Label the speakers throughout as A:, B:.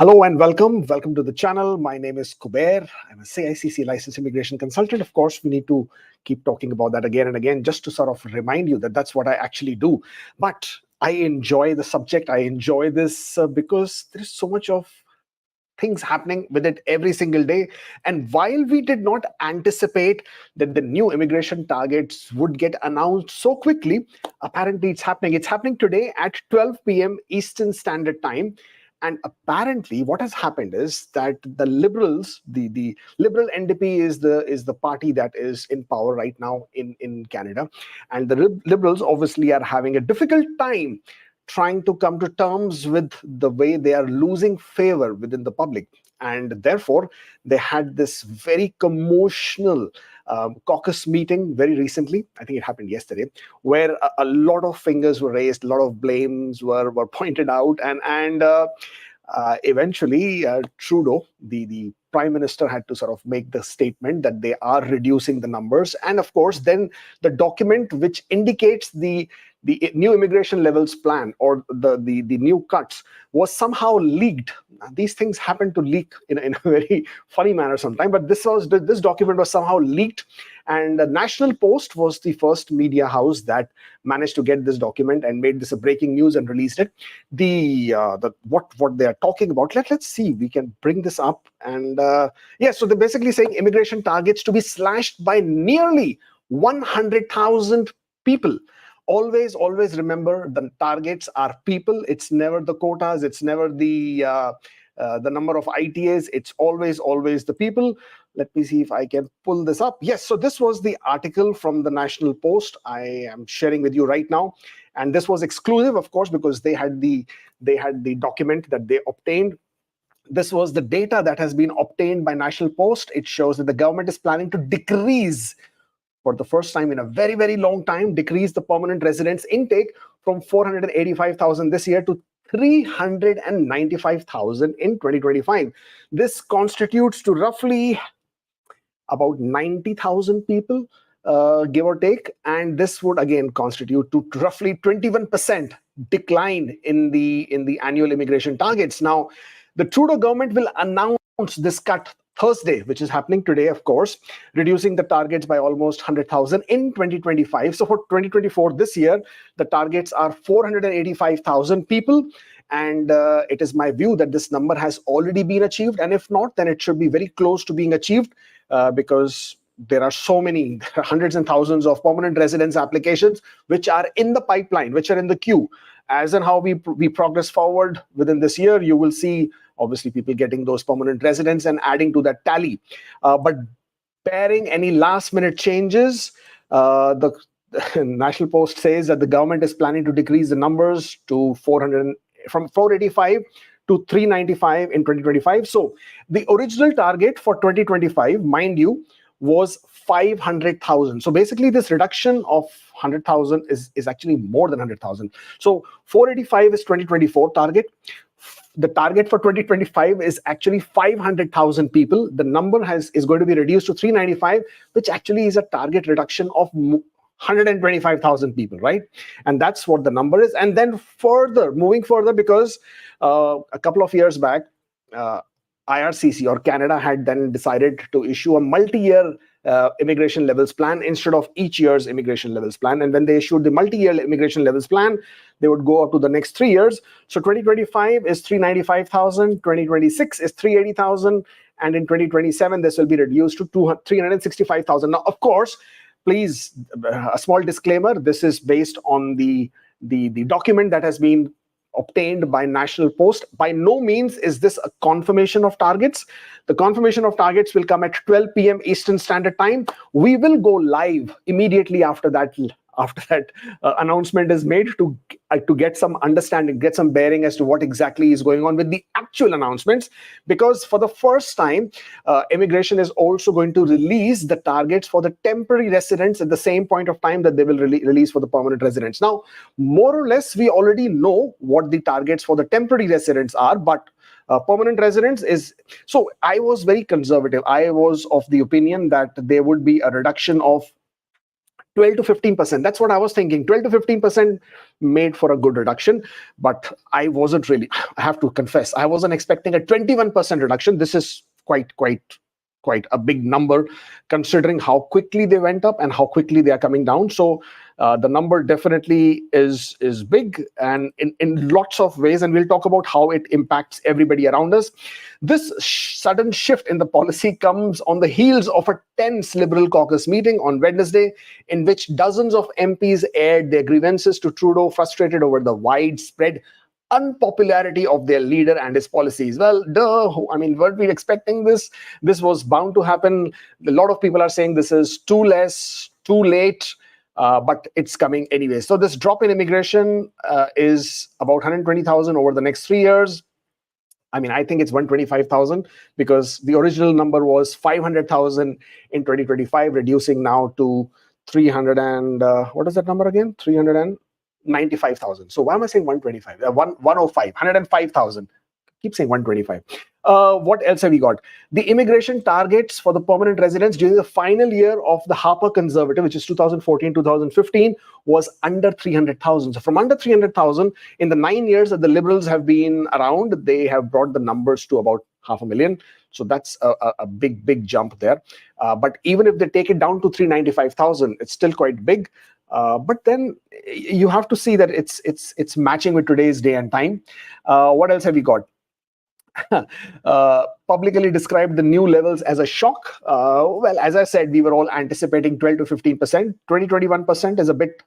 A: Hello and welcome. Welcome to the channel. My name is Kubeir. I'm a CICC licensed immigration consultant. Of course, we need to keep talking about that again and again just to sort of remind you that that's what I actually do. But I enjoy the subject. I enjoy this because there's so much of things happening with it every single day. And while we did not anticipate that the new immigration targets would get announced so quickly, apparently it's happening. It's happening today at 12 p.m. Eastern Standard Time. And apparently, what has happened is that the Liberals, the Liberal NDP is the party that is in power right now in Canada, and the Liberals obviously are having a difficult time trying to come to terms with the way they are losing favor within the public. And therefore, they had this very commotional caucus meeting very recently. I think it happened yesterday, where a lot of fingers were raised, a lot of blames were pointed out, and eventually Trudeau, the prime minister, had to sort of make the statement that they are reducing the numbers. And of course, then the document which indicates the new immigration levels plan, or the new cuts, was somehow leaked. These things happen to leak in a very funny manner sometimes, but this document was somehow leaked, and the National Post was the first media house that managed to get this document and made this a breaking news and released it. What they are talking about, let's see, we can bring this up. And so they're basically saying immigration targets to be slashed by nearly 100,000 people. Always remember, the targets are people. It's never the quotas. It's never the number of ITAs. It's always the people. Let me see if I can pull this up. Yes, so this was the article from the National Post I am sharing with you right now, and this was exclusive, of course, because they had the document that they obtained. This was the data that has been obtained by National Post. It shows that the government is planning to decrease, for the first time in a very, very long time, decrease the permanent residence intake from 485,000 this year to 395,000 in 2025. This constitutes to roughly about 90,000 people, give or take, and this would again constitute to roughly 21% decline in the annual immigration targets. Now, the Trudeau government will announce this cut Thursday, which is happening today, of course, reducing the targets by almost 100,000 in 2025. So for 2024, this year, the targets are 485,000 people. And it is my view that this number has already been achieved. And if not, then it should be very close to being achieved because there are so many, hundreds and thousands of permanent residence applications which are in the pipeline, which are in the queue. As and how we progress forward within this year, you will see obviously people getting those permanent residents and adding to that tally. But barring any last minute changes, the National Post says that the government is planning to decrease the numbers to from 485 to 395 in 2025. So the original target for 2025, mind you, was 500,000. So basically, this reduction of 100,000 is actually more than 100,000. So 485 is 2024 target. The target for 2025 is actually 500,000 people. The number is going to be reduced to 395, which actually is a target reduction of 125,000 people, right? And that's what the number is. And then moving further, because a couple of years back, IRCC or Canada had then decided to issue a multi-year immigration levels plan instead of each year's immigration levels plan. And when they issued the multi-year immigration levels plan, they would go up to the next 3 years. So 2025 is 395,000, 2026 is 380,000, and in 2027 this will be reduced to 365,000. Now, of course, please, a small disclaimer: this is based on the document that has been obtained by National Post. By no means is this a confirmation of targets. The confirmation of targets will come at 12 p.m. Eastern Standard Time. We will go live immediately after that announcement is made to get some understanding, get some bearing as to what exactly is going on with the actual announcements, because for the first time, immigration is also going to release the targets for the temporary residents at the same point of time that they will release for the permanent residents. Now, more or less, we already know what the targets for the temporary residents are, but permanent residents is... So I was very conservative. I was of the opinion that there would be a reduction of 12 to 15%. That's what I was thinking. 12 to 15% made for a good reduction, but I wasn't really, I have to confess, I wasn't expecting a 21% reduction. This is quite a big number considering how quickly they went up and how quickly they are coming down. So the number definitely is big and in lots of ways, and we'll talk about how it impacts everybody around us. This sudden shift in the policy comes on the heels of a tense Liberal caucus meeting on Wednesday, in which dozens of MPs aired their grievances to Trudeau, frustrated over the widespread unpopularity of their leader and his policies. Well, duh. I mean, weren't we expecting this? This was bound to happen. A lot of people are saying this is too less, too late, but it's coming anyway. So this drop in immigration is about 120,000 over the next 3 years. I mean, I think it's 125,000 because the original number was 500,000 in 2025, reducing now to 300 and what is that number again? 395,000. So why am I saying 125? 105, 105,000. Keep saying 125. What else have we got? The immigration targets for the permanent residents during the final year of the Harper Conservative, which is 2014-2015, was under 300,000. So from under 300,000, in the 9 years that the Liberals have been around, they have brought the numbers to about 500,000. So that's a big jump there. But even if they take it down to 395,000, it's still quite big. But then you have to see that it's matching with today's day and time. What else have we got? Publicly described the new levels as a shock. Well, as I said, we were all anticipating 12 to 15%. 21% is a bit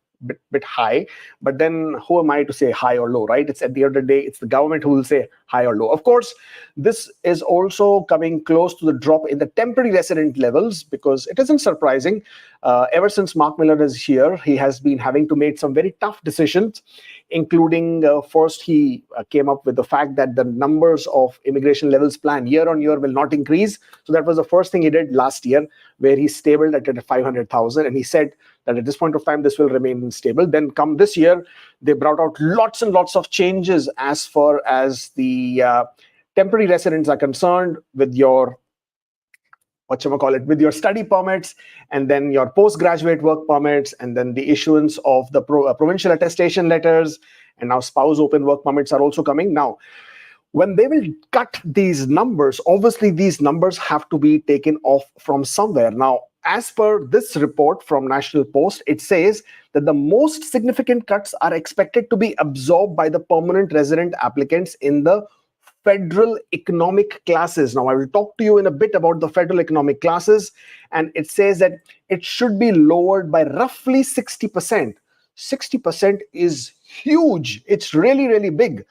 A: high, but then who am I to say high or low, right? It's at the end of the day, it's the government who will say high or low. Of course, this is also coming close to the drop in the temporary resident levels, because it isn't surprising. Ever since Mark Miller is here, he has been having to make some very tough decisions, including first he came up with the fact that the numbers of immigration levels plan year on year will not increase. So that was the first thing he did last year, where he stabled at 500,000, and he said that at this point of time this will remain stable. Then come this year, they brought out lots and lots of changes as far as the temporary residents are concerned, with your with your study permits, and then your postgraduate work permits, and then the issuance of the provincial attestation letters, and now spouse open work permits are also coming. Now, when they will cut these numbers, obviously these numbers have to be taken off from somewhere. Now, as per this report from National Post, it says that the most significant cuts are expected to be absorbed by the permanent resident applicants in the federal economic classes. Now, I will talk to you in a bit about the federal economic classes, and it says that it should be lowered by roughly 60%. 60% is huge. It's really, really big.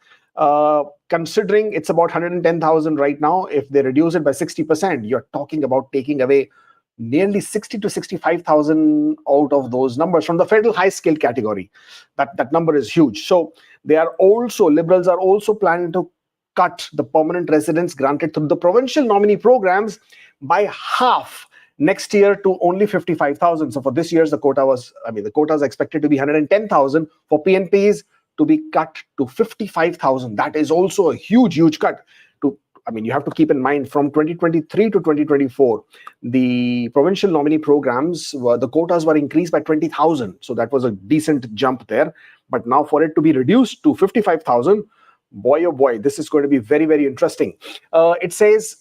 A: Considering it's about 110,000 right now, if they reduce it by 60%, you're talking about taking away nearly 60 to 65,000 out of those numbers from the federal high skill category. That number is huge. So Liberals are also planning to cut the permanent residence granted through the provincial nominee programs by half next year to only 55,000. So for this year's, the quota is expected to be 110,000 for PNPs, to be cut to 55,000. That is also a huge cut. You have to keep in mind, from 2023 to 2024, the provincial nominee programs, the quotas were increased by 20,000. So that was a decent jump there. But now for it to be reduced to 55,000, boy, oh boy, this is going to be very, very interesting. It says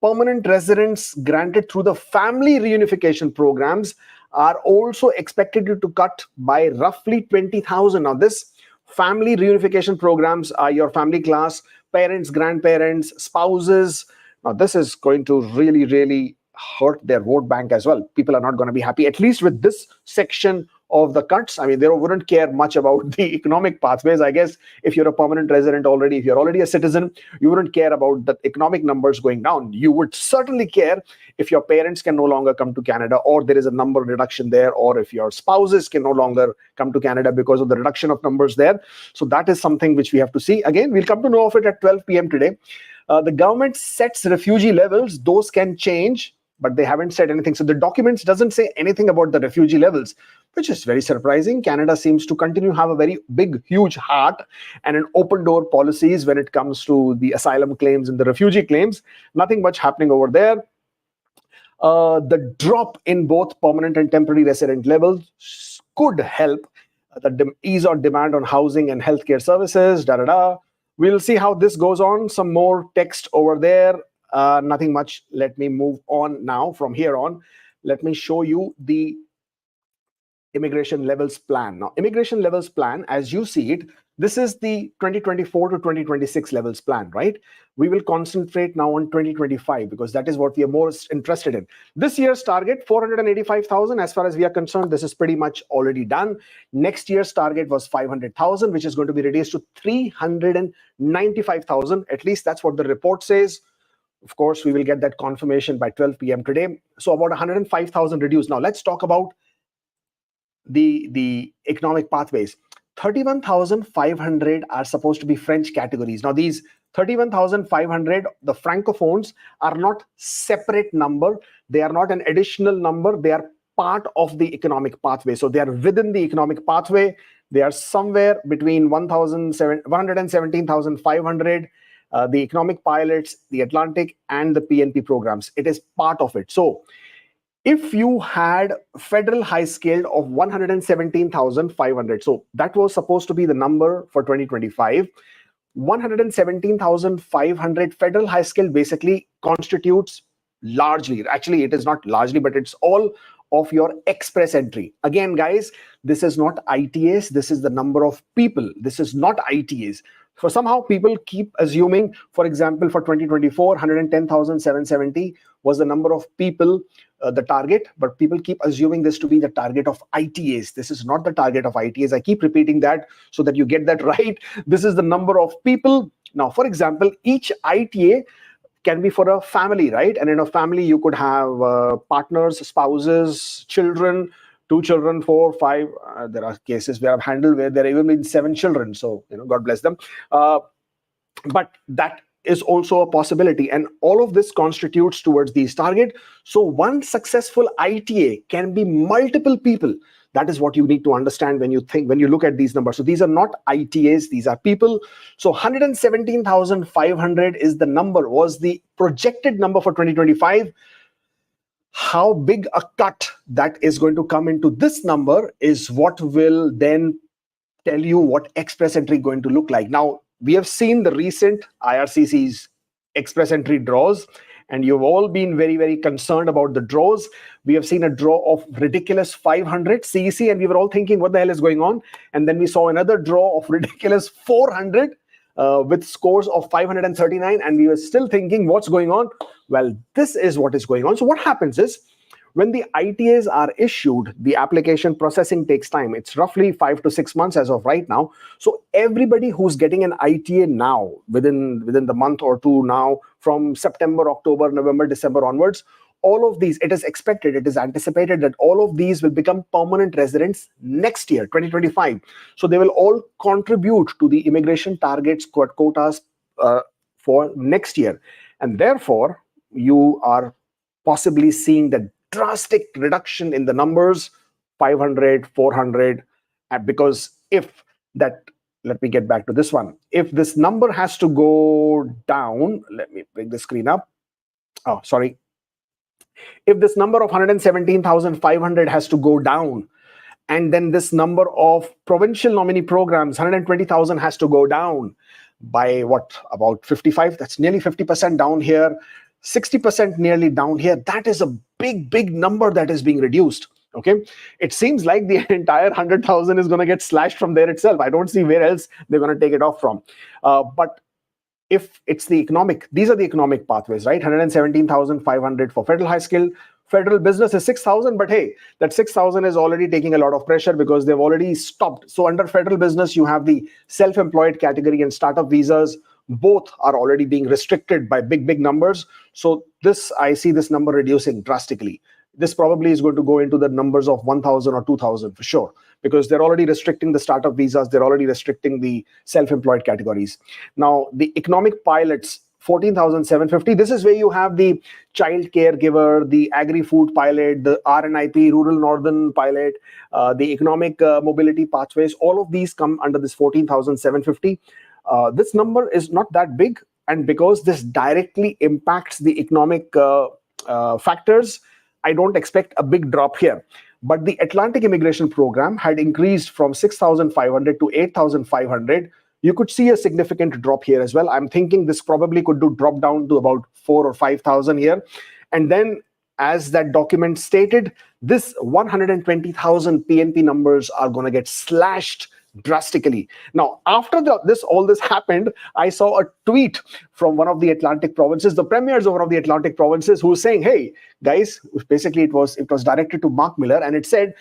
A: permanent residents granted through the family reunification programs are also expected to cut by roughly 20,000. Now, this family reunification programs are your family class, parents, grandparents, spouses. Now, this is going to really, really hurt their vote bank as well. People are not going to be happy, at least with this section of the cuts. They wouldn't care much about the economic pathways. I guess if you're a permanent resident already, if you're already a citizen, you wouldn't care about the economic numbers going down. You would certainly care if your parents can no longer come to Canada, or there is a number reduction there, or if your spouses can no longer come to Canada because of the reduction of numbers there. So that is something which we have to see. Again, we'll come to know of it at 12 p.m. today. The government sets refugee levels. Those can change, but they haven't said anything. So the documents doesn't say anything about the refugee levels, which is very surprising. Canada seems to continue to have a very big, huge heart and an open door policies when it comes to the asylum claims and the refugee claims. Nothing much happening over there. The drop in both permanent and temporary resident levels could help the ease of demand on housing and healthcare services. We'll see how this goes on. Some more text over there. Nothing much. Let me move on now. From here on, let me show you the immigration levels plan. Now, immigration levels plan, as you see it, this is the 2024 to 2026 levels plan, right? We will concentrate now on 2025 because that is what we are most interested in. This year's target, 485,000. As far as we are concerned, this is pretty much already done. Next year's target was 500,000, which is going to be reduced to 395,000. At least that's what the report says. Of course, we will get that confirmation by 12 p.m. today. So about 105,000 reduced. Now, let's talk about the economic pathways. 31,500 are supposed to be French categories. Now, these 31,500, the francophones, are not separate number. They are not an additional number. They are part of the economic pathway. So they are within the economic pathway. They are somewhere between 117,500, the economic pilots, the Atlantic, and the PNP programs. It is part of it. So if you had federal high scaled of 117,500, so that was supposed to be the number for 2025. 117,500 federal high scale basically constitutes largely, actually it is not largely, but it's all of your express entry. Again, guys, this is not ITAs. This is the number of people. This is not ITAs. For somehow people keep assuming, for example, for 2024, 110,770 was the number of people, the target, but people keep assuming this to be the target of ITAs. This is not the target of ITAs. I keep repeating that so that you get that right. This is the number of people. Now, for example, each ITA can be for a family, right? And in a family, you could have partners, spouses, children, 2 children, 4, 5. There are cases where I've handled where there have even been 7 children. So, God bless them. But that is also a possibility. And all of this constitutes towards these target. So one successful ITA can be multiple people. That is what you need to understand when you look at these numbers. So these are not ITAs, these are people. So 117,500 is the number, was the projected number for 2025. How big a cut that is going to come into this number is what will then tell you what express entry is going to look like. Now, we have seen the recent IRCC's express entry draws, and you've all been very, very concerned about the draws. We have seen a draw of ridiculous 500 CEC, and we were all thinking, what the hell is going on? And then we saw another draw of ridiculous 400 with scores of 539, and we were still thinking, what's going on? Well, this is what is going on. So what happens is, when the ITAs are issued, the application processing takes time. It's roughly 5 to 6 months as of right now. So everybody who's getting an ITA now, within the month or two now, from September, October, November, December onwards, all of these, it is expected, it is anticipated that all of these will become permanent residents next year, 2025. So they will all contribute to the immigration targets, quotas for next year. And therefore, you are possibly seeing the drastic reduction in the numbers, 500, 400, because if that, let me get back to this one. If this number has to go down, let me bring the screen up. Oh, sorry. If this number of 117,500 has to go down, and then this number of provincial nominee programs, 120,000 has to go down by what, about 55? That's nearly 50% down here. 60% nearly down here. That is a big, big number that is being reduced. Okay, it seems like the entire 100,000 is going to get slashed from there itself. I don't see where else they're going to take it off from. But if it's the economic, these are the economic pathways, right? 117,500 for federal high skill. Federal business is 6,000, but hey, that 6,000 is already taking a lot of pressure because they've already stopped. So under federal business, you have the self-employed category and startup visas. Both are already being restricted by big, big numbers. So this, I see this number reducing drastically. This probably is going to go into the numbers of 1,000 or 2,000 for sure, because they're already restricting the startup visas. They're already restricting the self-employed categories. Now, the economic pilots, 14,750. This is where you have the child caregiver, the agri-food pilot, the RNIP, rural northern pilot, the economic mobility pathways. All of these come under this 14,750. This number is not that big, and because this directly impacts the economic factors, I don't expect a big drop here. But the Atlantic immigration program had increased from 6,500 to 8,500. You could see a significant drop here as well. I'm thinking this probably could drop down to about 4 or 5,000 here. And then, as that document stated, this 120,000 PNP numbers are going to get slashed drastically. Now, after all this happened, I saw a tweet from one of the Atlantic provinces, the premiers of one of the Atlantic provinces, who was saying, "Hey, guys," basically it was directed to Mark Miller, and it said,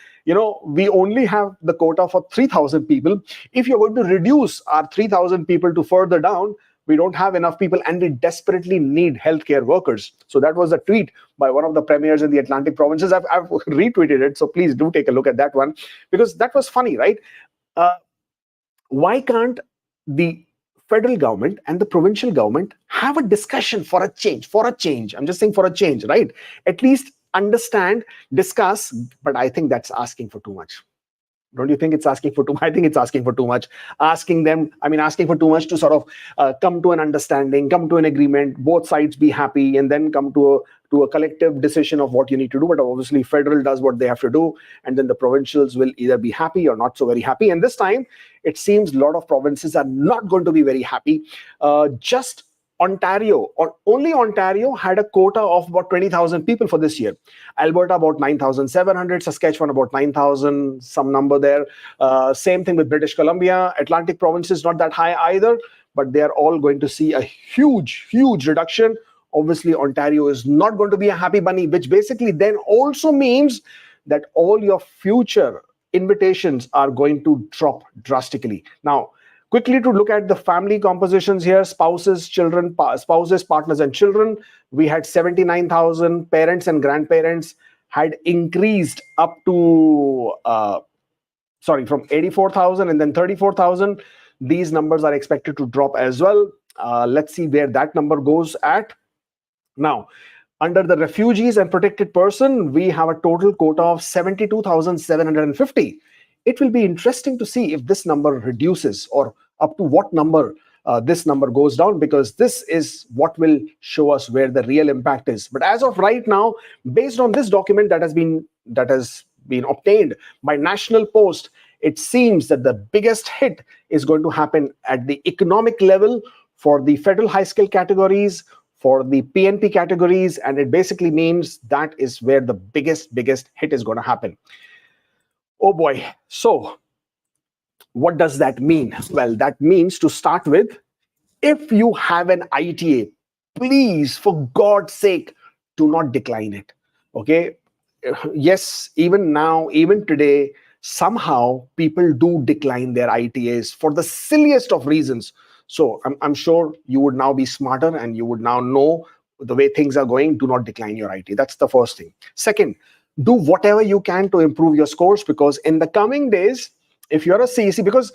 A: we only have the quota for 3,000 people. If you're going to reduce our 3,000 people to further down, we don't have enough people, and we desperately need healthcare workers. So that was a tweet by one of the premiers in the Atlantic provinces. I've retweeted it, so please do take a look at that one, because that was funny, right? Why can't the federal government and the provincial government have a discussion for a change? I'm just saying, for a change, right? At least understand, discuss, but I think that's asking for too much. Don't you think it's asking for too much? I think it's asking for too much. Asking for too much to sort of come to an understanding, come to an agreement, both sides be happy, and then come to a collective decision of what you need to do. But obviously, federal does what they have to do, and then the provincials will either be happy or not so very happy. And this time, it seems a lot of provinces are not going to be very happy. Just Ontario, or only Ontario, had a quota of about 20,000 people for this year. Alberta about 9,700, Saskatchewan about 9,000, some number there. Same thing with British Columbia. Atlantic provinces not that high either, but they are all going to see a huge reduction. Obviously, Ontario is not going to be a happy bunny, which basically then also means that all your future invitations are going to drop drastically. Now, quickly to look at the family compositions here: spouses, partners, and children. We had 79,000. Parents and grandparents had increased up to, from 84,000 and then 34,000. These numbers are expected to drop as well. Let's see where that number goes at. Now, under the refugees and protected person, we have a total quota of 72,750. It will be interesting to see if this number reduces, or up to what number this number goes down, because this is what will show us where the real impact is. But as of right now, based on this document that has been obtained by National Post, it seems that the biggest hit is going to happen at the economic level for the federal high skill categories, for the PNP categories, and it basically means that is where the biggest hit is going to happen. Oh boy. So what does that mean? Well, that means, to start with, if you have an ITA, please, for God's sake, do not decline it. Okay? Yes, even now, even today, somehow people do decline their ITAs for the silliest of reasons. So I'm sure you would now be smarter, and you would now know the way things are going. Do not decline your ITA. That's the first thing. Second, do whatever you can to improve your scores, because in the coming days, if you're a CEC, because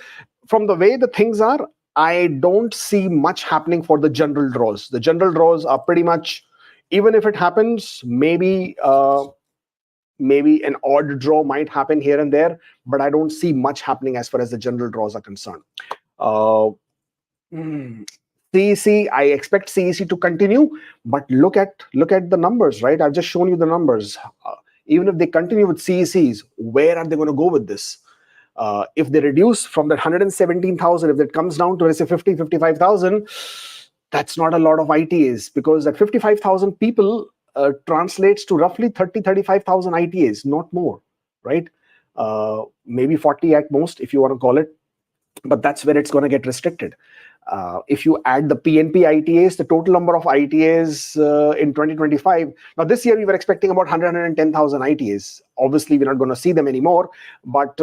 A: from the way the things are, I don't see much happening for the general draws. The general draws are pretty much, even if it happens, maybe an odd draw might happen here and there, but I don't see much happening as far as the general draws are concerned. CEC, I expect CEC to continue, but look at the numbers, right? I've just shown you the numbers. Even if they continue with CECs, where are they going to go with this? If they reduce from that 117,000, if that comes down to, let's say, 55,000, that's not a lot of ITAs, because that 55,000 people translates to roughly 35,000 ITAs, not more, right? Maybe 40 at most, if you want to call it, but that's where it's going to get restricted. If you add the PNP ITAs, the total number of ITAs in 2025, now this year we were expecting about 110,000 ITAs. Obviously, we're not going to see them anymore. But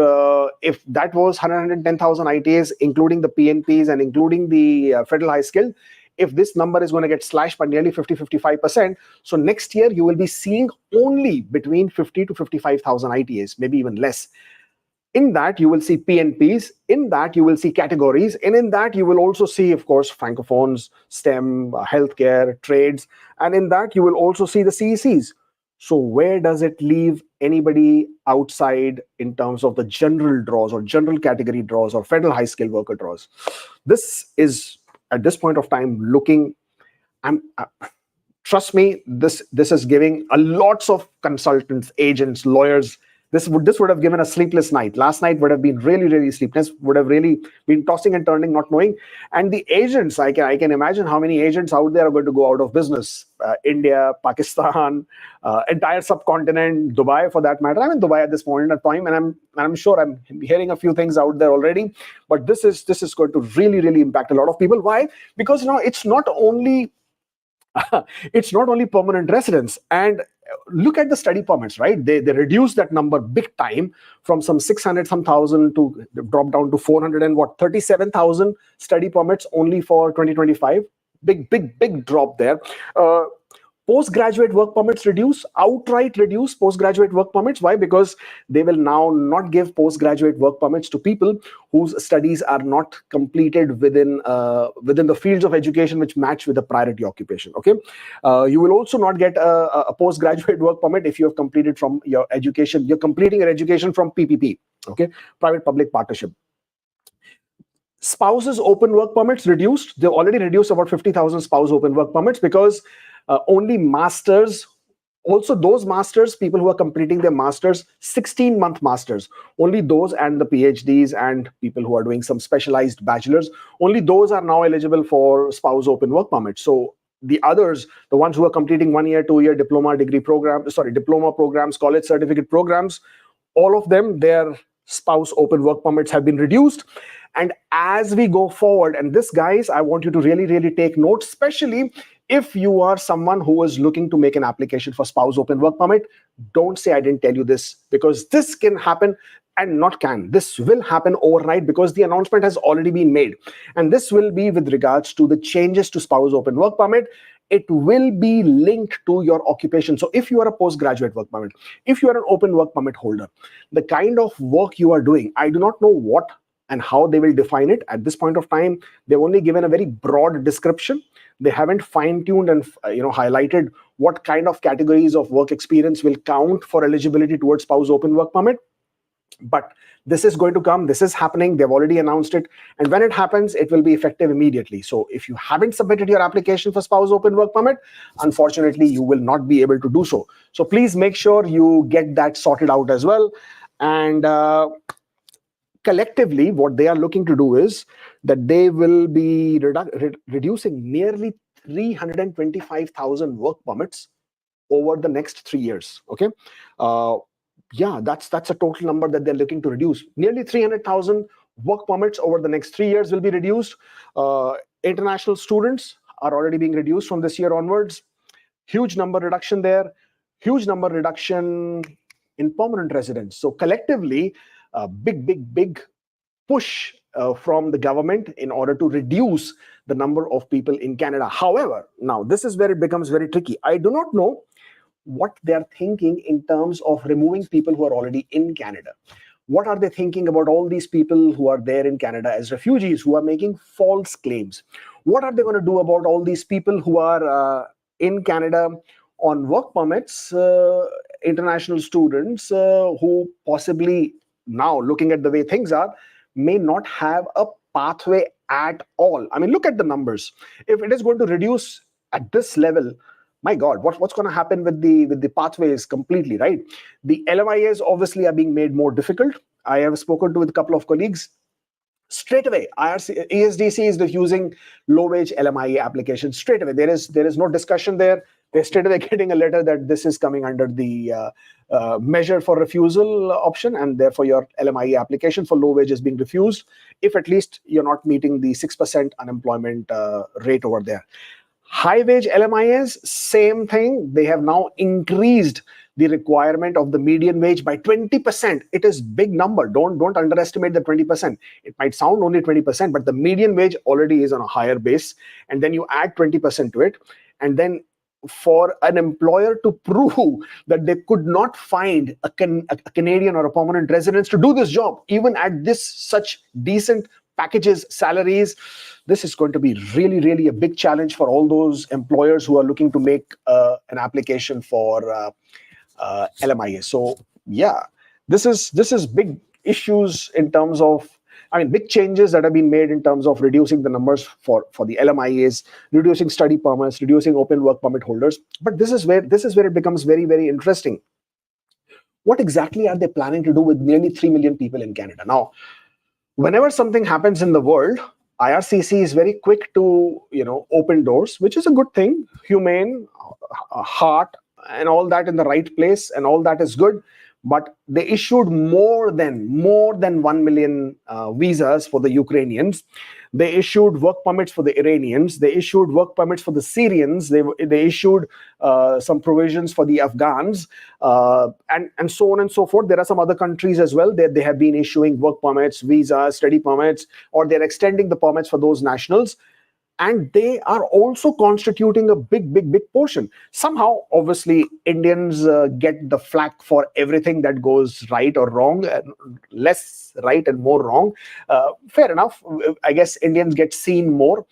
A: if that was 110,000 ITAs, including the PNPs and including the federal high skill, if this number is going to get slashed by nearly 50-55%, so next year you will be seeing only between 50 to 55,000 ITAs, maybe even less. In that, you will see PNPs. In that, you will see categories. And in that, you will also see, of course, francophones, STEM, healthcare, trades. And in that, you will also see the CECs. So where does it leave anybody outside in terms of the general draws or general category draws or federal high skilled worker draws? This is, at this point of time, looking, trust me, this is giving a lots of consultants, agents, lawyers. This would have given a sleepless night. Last night would have been really, really sleepless, would have really been tossing and turning, not knowing. And the agents, I can imagine how many agents out there are going to go out of business. India, Pakistan, entire subcontinent, Dubai for that matter. I'm in Dubai at this point in time, and I'm sure I'm hearing a few things out there already. But this is going to really, really impact a lot of people. Why? Because it's not only it's not only permanent residents. And look at the study permits, right? They reduced that number big time from some 600 some thousand to drop down to 400 and 37,000 study permits only for 2025. Big drop there. Postgraduate work permits outright reduce postgraduate work permits. Why? Because they will now not give postgraduate work permits to people whose studies are not completed within the fields of education which match with the priority occupation. Okay, you will also not get a postgraduate work permit if you have completed from your education. You're completing your education from PPP. Okay, private public partnership. Spouses open work permits reduced. They've already reduced about 50,000 spouse open work permits because only masters, also those masters, people who are completing their masters, 16-month masters, only those, and the PhDs and people who are doing some specialized bachelors, only those are now eligible for spouse open work permits. So the others, the ones who are completing 1 year, 2 year diploma programs, college certificate programs, all of them, their spouse open work permits have been reduced. And as we go forward, and this, guys, I want you to really, really take note, especially if you are someone who is looking to make an application for spouse open work permit. Don't say I didn't tell you this, because this can happen, and not can. This will happen overnight because the announcement has already been made. And this will be with regards to the changes to spouse open work permit. It will be linked to your occupation. So if you are a postgraduate work permit, if you are an open work permit holder, the kind of work you are doing, I do not know what and how they will define it. At this point of time, they've only given a very broad description. They haven't fine-tuned and highlighted what kind of categories of work experience will count for eligibility towards spouse open work permit. But this is going to come. This is happening. They've already announced it. And when it happens, it will be effective immediately. So if you haven't submitted your application for spouse open work permit, unfortunately, you will not be able to do so. So please make sure you get that sorted out as well. And collectively, what they are looking to do is that they will be reducing nearly 325,000 work permits over the next 3 years. Okay, that's a total number that they're looking to reduce. Nearly 300,000 work permits over the next 3 years will be reduced. International students are already being reduced from this year onwards. Huge number reduction there. Huge number reduction in permanent residents. So collectively, big push from the government in order to reduce the number of people in Canada. However, now this is where it becomes very tricky. I do not know what they're thinking in terms of removing people who are already in Canada. What are they thinking about all these people who are there in Canada as refugees, who are making false claims? What are they going to do about all these people who are in Canada on work permits, international students who possibly, now looking at the way things are, may not have a pathway at all? I mean, look at the numbers. If it is going to reduce at this level, my God, what's going to happen with the pathways completely, right? The LMIAs obviously are being made more difficult. I have spoken to with a couple of colleagues. Straight away, ESDC is refusing low-wage LMIA applications. Straight away, there is no discussion there. They're straight away getting a letter that this is coming under the measure for refusal option, and therefore your LMIA application for low wage is being refused if at least you're not meeting the 6% unemployment rate over there. High wage LMIAs, same thing. They have now increased the requirement of the median wage by 20%. It is big number. Don't underestimate the 20%. It might sound only 20%, but the median wage already is on a higher base. And then you add 20% to it. And then for an employer to prove that they could not find a Canadian or a permanent resident to do this job, even at this such decent packages, salaries, this is going to be really, really a big challenge for all those employers who are looking to make an application for LMIA. So yeah, this is big issues in terms of big changes that have been made in terms of reducing the numbers for the LMIAs, reducing study permits, reducing open work permit holders. But this is where it becomes very, very interesting. What exactly are they planning to do with nearly 3 million people in Canada? Now, whenever something happens in the world, IRCC is very quick to open doors, which is a good thing, humane, heart, and all that in the right place, and all that is good. But they issued more than 1 million visas for the Ukrainians. They issued work permits for the Iranians. They issued work permits for the Syrians. They issued some provisions for the Afghans, and so on and so forth. There are some other countries as well. They have been issuing work permits, visas, study permits, or they're extending the permits for those nationals. And they are also constituting a big portion. Somehow, obviously, Indians get the flack for everything that goes right or wrong, less right and more wrong. Fair enough. I guess Indians get seen more.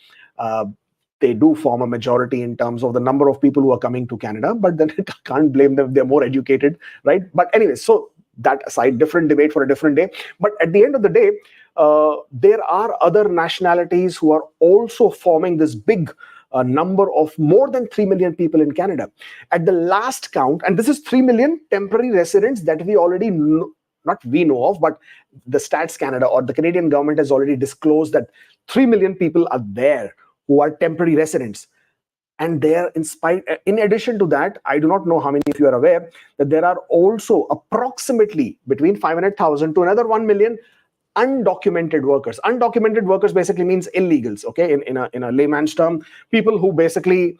A: They do form a majority in terms of the number of people who are coming to Canada, but then I can't blame them. They're more educated, right? But anyway, so that aside, different debate for a different day. But at the end of the day, there are other nationalities who are also forming this big number of more than 3 million people in Canada. At the last count, and this is 3 million temporary residents that we already know, not we know of, but the Stats Canada or the Canadian government has already disclosed that 3 million people are there who are temporary residents. And there, in addition to that, I do not know how many of you are aware that there are also approximately between 500,000 to another 1 million undocumented workers. Undocumented workers basically means illegals, okay, in a layman's term, people who basically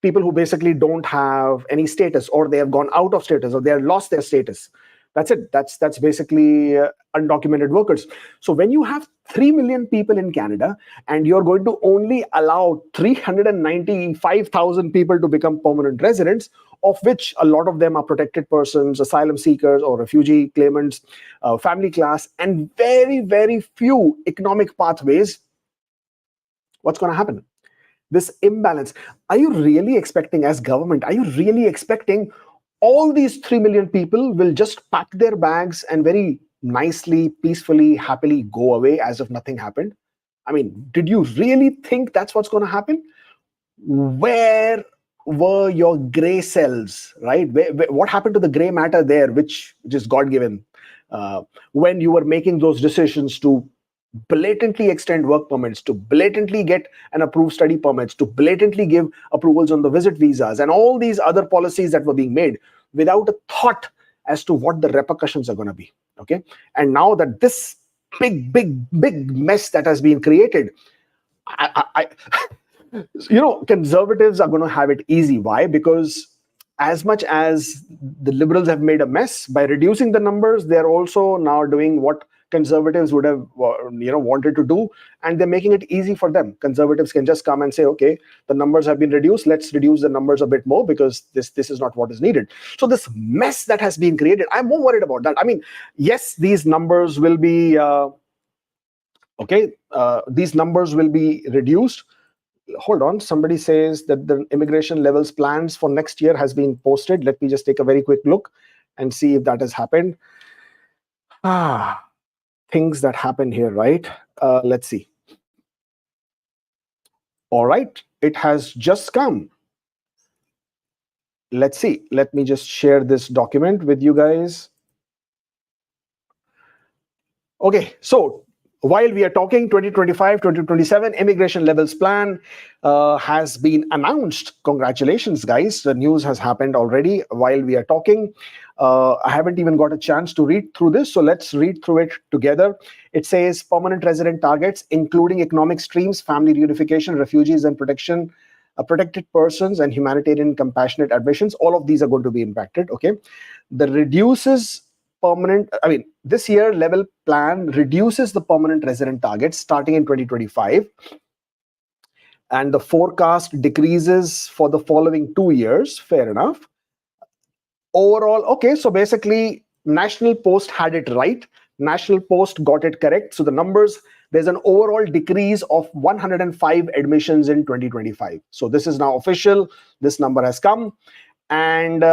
A: people who basically don't have any status, or they have gone out of status, or they have lost their status. That's it. That's basically undocumented workers. So when you have 3 million people in Canada and you're going to only allow 395,000 people to become permanent residents, of which a lot of them are protected persons, asylum seekers or refugee claimants, family class, and very, very few economic pathways, what's going to happen? This imbalance. Are you really expecting, as government, are you really expecting all these 3 million people will just pack their bags and very nicely, peacefully, happily go away as if nothing happened? I mean, did you really think that's what's going to happen? Where were your gray cells, right? What happened to the gray matter there, which is God-given, when you were making those decisions to blatantly extend work permits, to blatantly get and approve study permits, to blatantly give approvals on the visit visas, and all these other policies that were being made without a thought as to what the repercussions are going to be, okay? And now that this big mess that has been created, conservatives are going to have it easy. Why? Because as much as the liberals have made a mess by reducing the numbers, they're also now doing what conservatives would have wanted to do, and they're making it easy for them. Conservatives can just come and say, okay, the numbers have been reduced, let's reduce the numbers a bit more because this is not what is needed. So this mess that has been created, I'm more worried about that. I mean, yes, these numbers will be these numbers will be reduced. Hold on, somebody says that the immigration levels plans for next year has been posted. Let me just take a very quick look and see if that has happened. Things that happen here, right? Let's see. All right, it has just come. Let's see. Let me just share this document with you guys. Okay, so while we are talking, 2025-2027 immigration levels plan has been announced. Congratulations, guys. The news has happened already while we are talking. I haven't even got a chance to read through this, so let's read through it together. It says permanent resident targets, including economic streams, family reunification, refugees and protection, protected persons, and humanitarian compassionate admissions. All of these are going to be impacted, okay? The reduces permanent, this year level plan reduces the permanent resident targets starting in 2025. And the forecast decreases for the following 2 years. Fair enough. Overall, okay, so basically National Post had it right. National Post got it correct. So the numbers, there's an overall decrease of 105 admissions in 2025. So this is now official. This number has come. And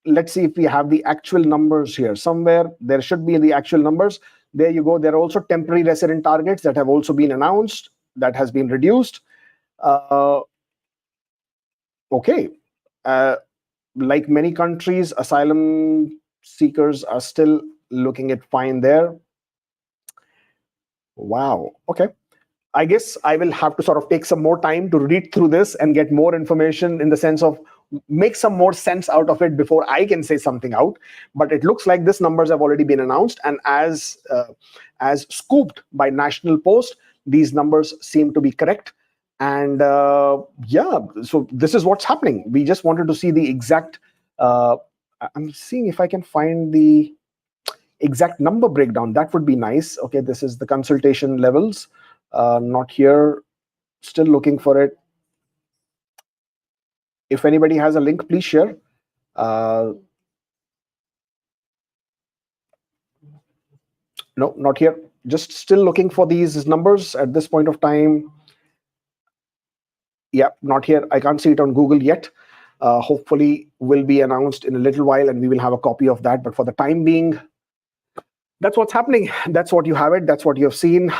A: let's see if we have the actual numbers here. Somewhere there should be the actual numbers. There you go. There are also temporary resident targets that have also been announced, that has been reduced. Okay. Like many countries, asylum seekers are still looking at fine there. Wow. Okay. I guess I will have to sort of take some more time to read through this and get more information, in the sense of make some more sense out of it before I can say something out. But it looks like these numbers have already been announced, and as scooped by National Post, these numbers seem to be correct. And yeah, so this is what's happening. We just wanted to see the exact. I'm seeing if I can find the exact number breakdown. That would be nice. Okay, this is the consultation levels. Not here. Still looking for it. If anybody has a link, please share. No, not here. Just still looking for these numbers at this point of time. Yeah, not here. I can't see it on Google yet. Hopefully will be announced in a little while, and we will have a copy of that. But for the time being, that's what's happening. That's what you have it. That's what you have seen.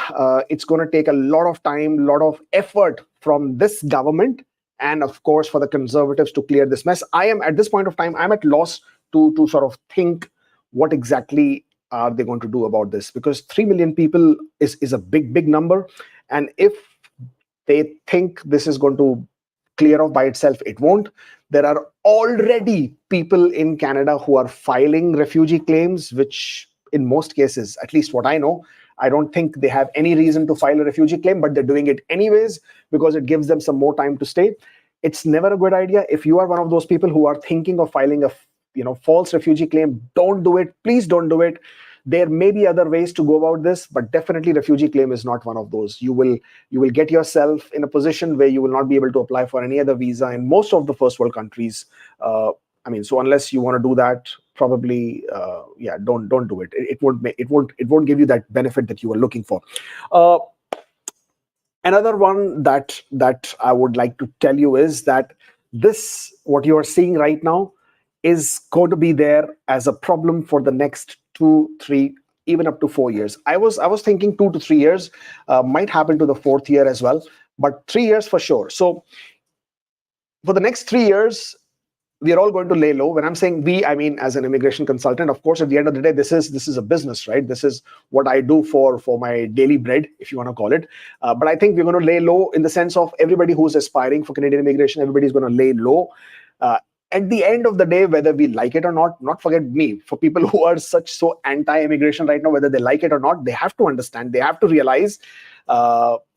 A: It's going to take a lot of time, a lot of effort from this government, and of course for the Conservatives to clear this mess. I am at this point of time, I'm at loss to sort of think what exactly are they going to do about this, because 3 million people is a big number, and if they think this is going to clear off by itself, it won't. There are already people in Canada who are filing refugee claims, which in most cases, at least what I know, I don't think they have any reason to file a refugee claim, but they're doing it anyways because it gives them some more time to stay. It's never a good idea. If you are one of those people who are thinking of filing a false refugee claim, don't do it. Please don't do it. There may be other ways to go about this, but definitely refugee claim is not one of those. You will get yourself in a position where you will not be able to apply for any other visa in most of the first world countries. So unless you want to do that, probably don't do it. It won't give you that benefit that you were looking for. Another one that I would like to tell you is that this, what you are seeing right now, is going to be there as a problem for the next 2, 3, even up to 4 years. I was thinking 2 to 3 years, might happen to the 4th year as well, but 3 years for sure. So for the next 3 years, we are all going to lay low. When I'm saying we, I mean as an immigration consultant. Of course, at the end of the day, this is a business, right? This is what I do for my daily bread, if you want to call it. But I think we're going to lay low in the sense of everybody who's aspiring for Canadian immigration, everybody's going to lay low. At the end of the day, whether we like it or not forget me, for people who are so anti-immigration right now, whether they like it or not, they have to understand, they have to realize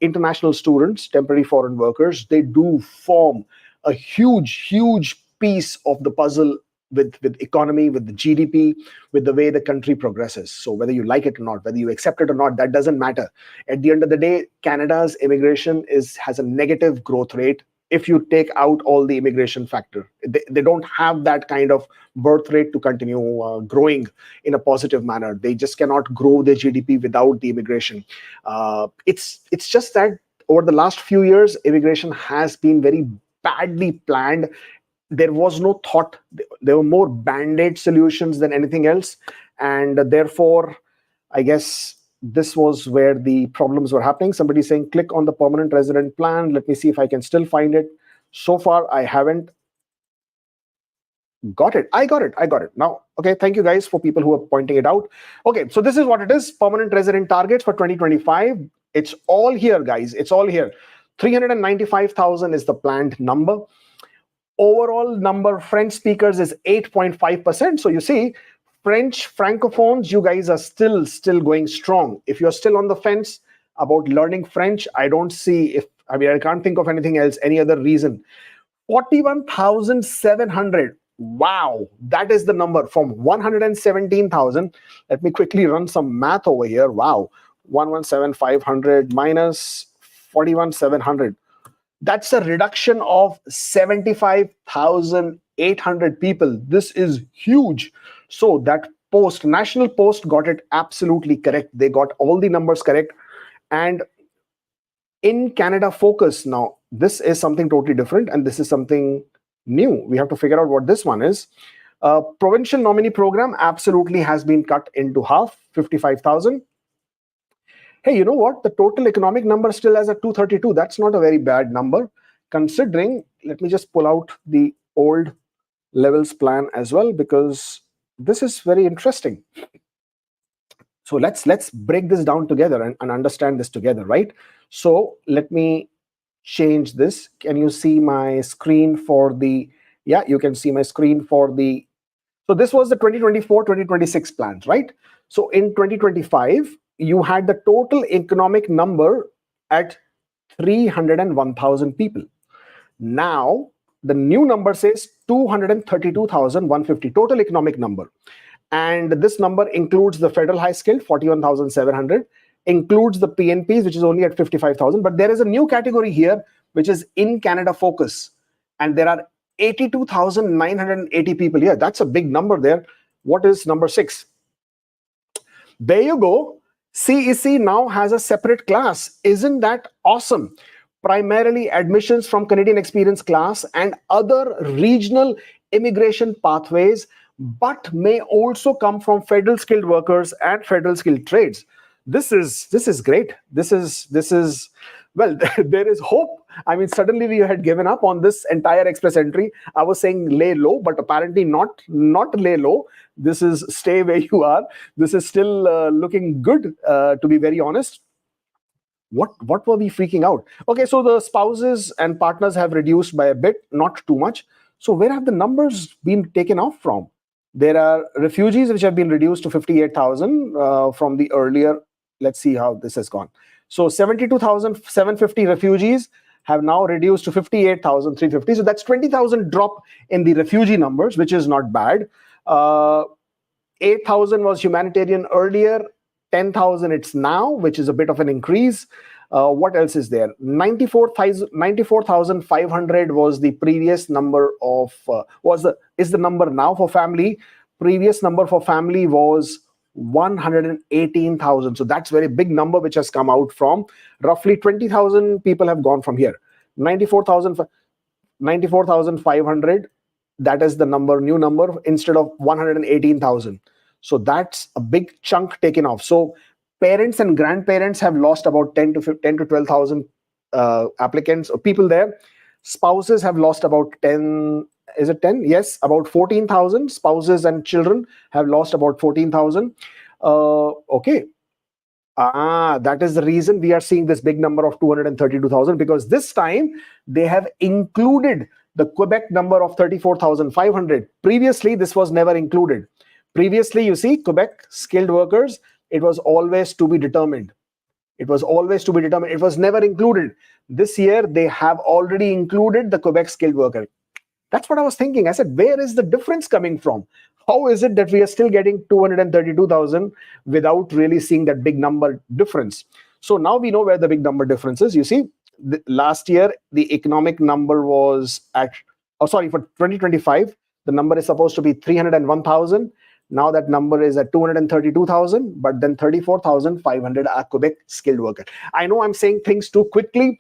A: international students, temporary foreign workers, they do form a huge piece of the puzzle with economy, with the GDP, with the way the country progresses. So whether you like it or not, whether you accept it or not, that doesn't matter. At the end of the day, Canada's immigration has a negative growth rate. If you take out all the immigration factor, they don't have that kind of birth rate to continue growing in a positive manner. They just cannot grow their GDP without the immigration. It's just that over the last few years, immigration has been very badly planned. There was no thought. There were more band-aid solutions than anything else, and therefore, I guess this was where the problems were happening. Somebody saying, click on the permanent resident plan. Let me see if I can still find it. So far, I haven't got it. I got it now. Okay, thank you guys for people who are pointing it out. Okay, so this is what it is. Permanent resident targets for 2025. It's all here, guys. It's all here. 395,000 is the planned number. Overall number French speakers is 8.5%. So you see, French francophones, you guys are still going strong. If you're still on the fence about learning French, I don't see I can't think of anything else, any other reason. 41,700. Wow, that is the number from 117,000. Let me quickly run some math over here. Wow, 117,500 minus 41,700. That's a reduction of 75,800 people. This is huge. So that National Post got it absolutely correct. They got all the numbers correct. And in Canada Focus, now, this is something totally different, and this is something new. We have to figure out what this one is. Provincial nominee program absolutely has been cut into half, 55,000. Hey, you know what? The total economic number still as a 232. That's not a very bad number, considering. Let me just pull out the old levels plan as well, because this is very interesting. So let's break this down together and understand this together, right? So let me change this. Can you see my screen for the? Yeah, you can see my screen for the. So this was the 2024-2026 plans, right? So in 2025, you had the total economic number at 301,000 people. Now the new number says 232,150 total economic number. And this number includes the federal high skilled, 41,700, includes the PNPs, which is only at 55,000. But there is a new category here, which is in Canada focus. And there are 82,980 people here. That's a big number there. What is number 6? There you go. CEC now has a separate class. Isn't that awesome? Primarily admissions from Canadian experience class and other regional immigration pathways, but may also come from federal skilled workers and federal skilled trades. This is great. This is well, there is hope. I mean, suddenly we had given up on this entire express entry. I was saying lay low, but apparently not lay low. This is stay where you are. This is still looking good, to be very honest. What were we freaking out? Okay, so the spouses and partners have reduced by a bit, not too much. So where have the numbers been taken off from? There are refugees which have been reduced to 58,000 from the earlier. Let's see how this has gone. So 72,750 refugees have now reduced to 58,350. So that's 20,000 drop in the refugee numbers, which is not bad. 8,000 was humanitarian earlier. 10,000 it's now, which is a bit of an increase. What else is there? 94,500 was the previous number of is the number now for family. Previous number for family was 118,000. So that's very big number which has come out from. Roughly 20,000 people have gone from here. 94,500. That is the number, new number, instead of 118,000. So that's a big chunk taken off. So parents and grandparents have lost about 10 to 12,000 applicants or people there. Spouses have lost about 10. Is it 10? Yes, about 14,000. Spouses and children have lost about 14,000. Okay. That is the reason we are seeing this big number of 232,000, because this time they have included the Quebec number of 34,500. Previously, this was never included. Previously, you see, Quebec skilled workers, it was always to be determined. It was always to be determined. It was never included. This year, they have already included the Quebec skilled worker. That's what I was thinking. I said, where is the difference coming from? How is it that we are still getting 232,000 without really seeing that big number difference? So now we know where the big number difference is. You see, last year, the economic number was at, for 2025, the number is supposed to be 301,000. Now that number is at 232,000, but then 34,500 are Quebec skilled workers. I know I'm saying things too quickly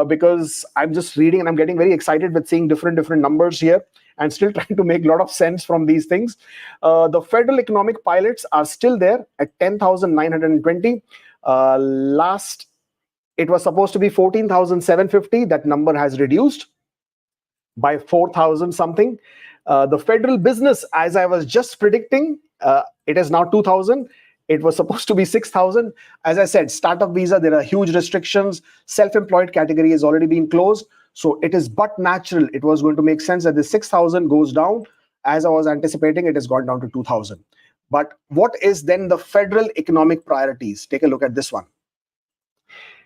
A: because I'm just reading and I'm getting very excited with seeing different numbers here and still trying to make a lot of sense from these things. The federal economic pilots are still there at 10,920. Last, it was supposed to be 14,750. That number has reduced by 4,000 something. The federal business, as I was just predicting, it is now 2,000. It was supposed to be 6,000. As I said, startup visa, there are huge restrictions. Self-employed category has already been closed. So it is but natural. It was going to make sense that the 6,000 goes down. As I was anticipating, it has gone down to 2,000. But what is then the federal economic priorities? Take a look at this one.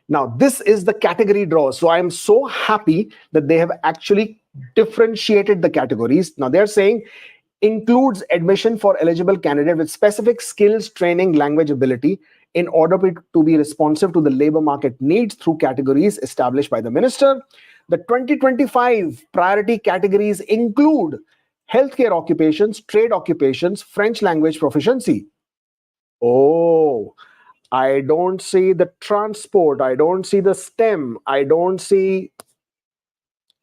A: Now, this is the category draw. So I'm so happy that they have actually differentiated the categories. Now they're saying includes admission for eligible candidate with specific skills, training, language ability in order to be responsive to the labor market needs through categories established by the minister. The 2025 priority categories include healthcare occupations, trade occupations, French language proficiency. Oh, I don't see the transport. I don't see the STEM. I don't see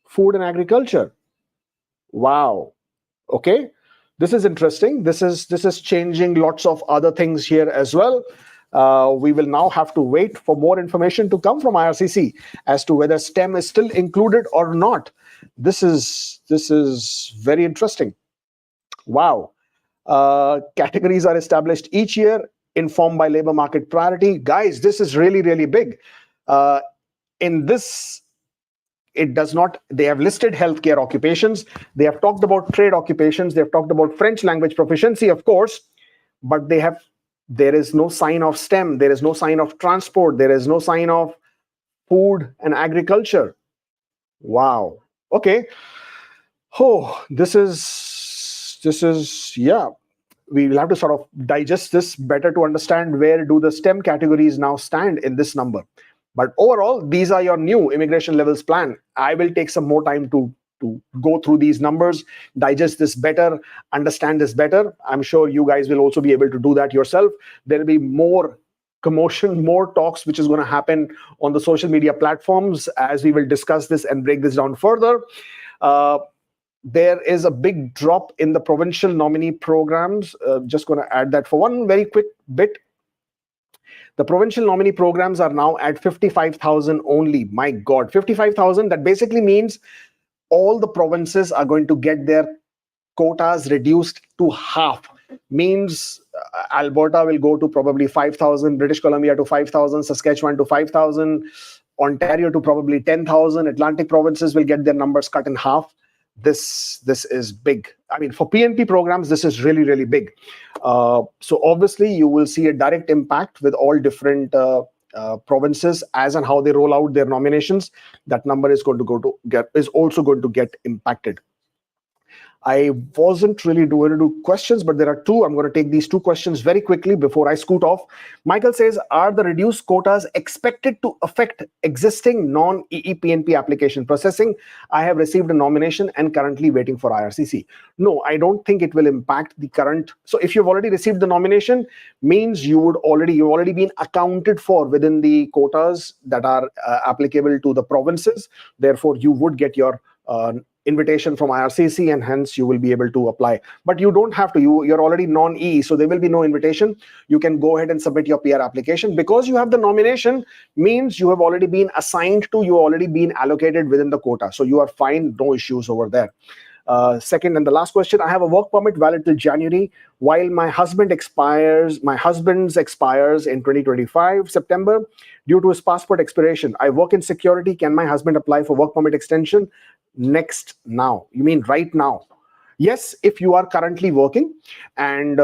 A: food and agriculture. Wow. Okay. This is interesting. This is changing lots of other things here as well. We will now have to wait for more information to come from IRCC as to whether STEM is still included or not. This is very interesting. Wow. Categories are established each year, informed by labor market priority. Guys, this is really, really big. In this, it does not, they have listed healthcare occupations. They have talked about trade occupations. They've talked about French language proficiency, of course, but there is no sign of STEM. There is no sign of transport. There is no sign of food and agriculture. Wow. Okay. Oh, this is, yeah. We will have to sort of digest this better to understand where do the STEM categories now stand in this number. But overall, these are your new immigration levels plan. I will take some more time to go through these numbers, digest this better, understand this better. I'm sure you guys will also be able to do that yourself. There will be more commotion, more talks, which is going to happen on the social media platforms as we will discuss this and break this down further. There is a big drop in the provincial nominee programs. Just going to add that for one very quick bit. The provincial nominee programs are now at 55,000 only. My God, 55,000. That basically means all the provinces are going to get their quotas reduced to half. Means Alberta will go to probably 5,000, British Columbia to 5,000, Saskatchewan to 5,000, Ontario to probably 10,000. Atlantic provinces will get their numbers cut in half. This is big. I mean, for PNP programs, this is really, really big. So obviously, you will see a direct impact with all different provinces as and how they roll out their nominations. That number is also going to get impacted. I wasn't really going to do questions, but there are two. I'm going to take these two questions very quickly before I scoot off. Michael says, are the reduced quotas expected to affect existing non-EEPNP application processing? I have received a nomination and currently waiting for IRCC. No, I don't think it will impact the current. So if you've already received the nomination, means you've already been accounted for within the quotas that are applicable to the provinces. Therefore, you would get your invitation from IRCC, and hence you will be able to apply. But you don't have to. You're already non-E, so there will be no invitation. You can go ahead and submit your PR application. Because you have the nomination, means you have already been assigned to, you already been allocated within the quota. So you are fine, no issues over there. Second and the last question, I have a work permit valid till January, while my husband's expires in 2025, September, due to his passport expiration. I work in security. Can my husband apply for work permit extension next now? You mean right now? Yes, if you are currently working and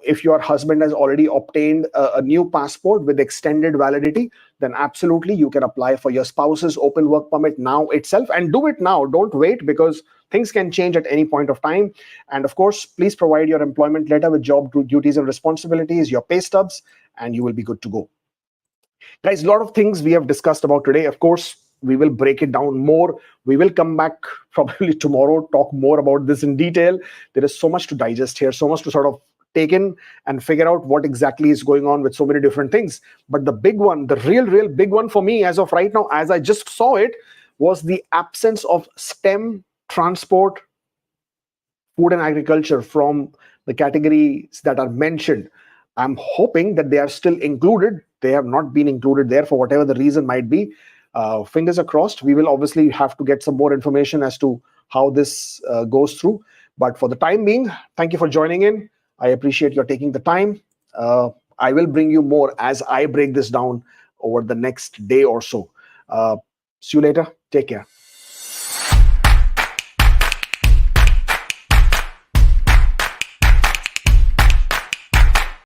A: if your husband has already obtained a new passport with extended validity, then absolutely you can apply for your spouse's open work permit now itself, and do it now. Don't wait, because things can change at any point of time. And of course, please provide your employment letter with job duties and responsibilities, your pay stubs, and you will be good to go. Guys, a lot of things we have discussed about today. Of course, we will break it down more. We will come back probably tomorrow, talk more about this in detail. There is so much to digest here, so much to sort of take in and figure out what exactly is going on with so many different things. But the big one, the real big one for me as of right now, as I just saw it, was the absence of STEM, transport, food and agriculture from the categories that are mentioned. I'm hoping that they are still included. They have not been included there for whatever the reason might be. Fingers are crossed. We will obviously have to get some more information as to how this goes through. But for the time being, thank you for joining in. I appreciate your taking the time. I will bring you more as I break this down over the next day or so. See you later. Take care.